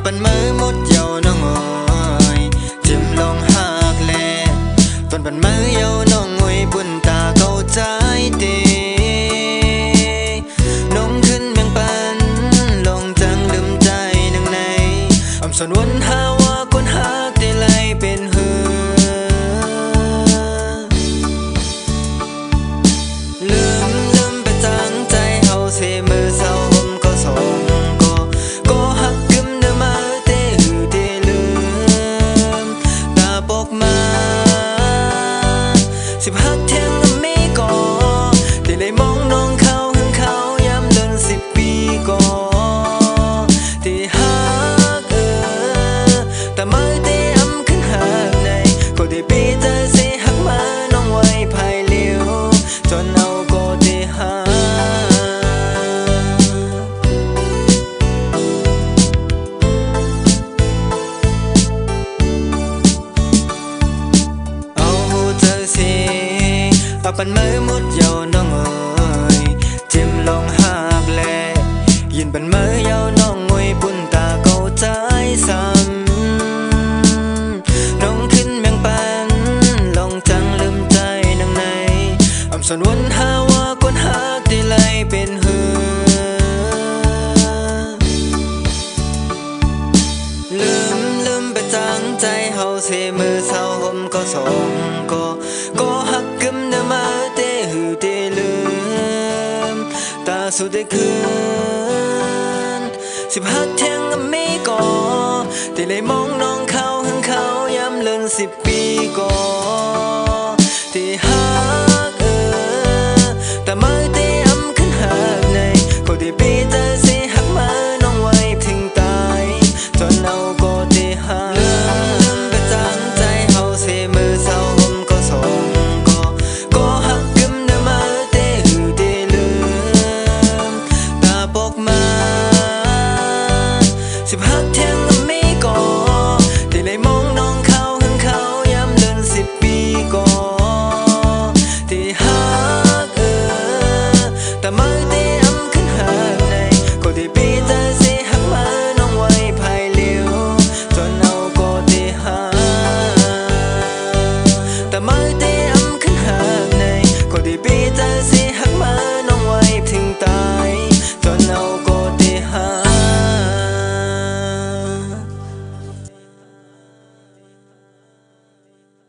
ปันมือมุดเยาน้องเอ๋ยจิ้มลงหักแลตอนปันมือเยาน้องเอ๋ยบุญตาเข้าใจดีน้องขึ้นเมืองปันลงจังลืมใจนังในอำสนวนหาว่าคนหักได้ไล่เป็นหือลืมไปจังใจเฮาเสมือเศร้าผมก็ส่งก็หักกึมเดิมาเตหือเตลืมตาปกมาสิบหักเทียงไม่ก่อที่เลยมองน้องเขาหึงเขาย้ำเดิน10 ปีก่อที่หักแต่มาเตอำขึ้นหักในก็ได้ปีเธอเสหักมาน้องไว้ภายเลี้ยวจนเอาก็ได้หักปันมือมุดเยาน้องเอ๋ยจิ้มลงหักแลยินปันมือเยาน้องงวยปุ่นตาเข้าใจซ้ำน้องขึ้นเมืองปันลองจังลืมใจนังในอำสนวนหาว่าคนหักได้ไล่เป็นหือลืมไปจังใจเฮาเสมือเศร้าผมก็ส่งก็หักกึมเดิมาเตหือเตลืมตาสุดได้คืนสิบหักเทียงไม่ก่อที่เลยมองน้องเขาหึงเขาย้ำเลิน10 ปีก่อที่หักแต่มาเตอำขึ้นหักในก็ที่ปีเธอเสหักมาน้องไว้ถึงตายจนเอาก็ที่หักลืมไปจังใจเฮาเสมือเศร้าผมก็ส่งก็หักกึมเดิมาเตหือเตลืมตาปกมาสิบหักเทียง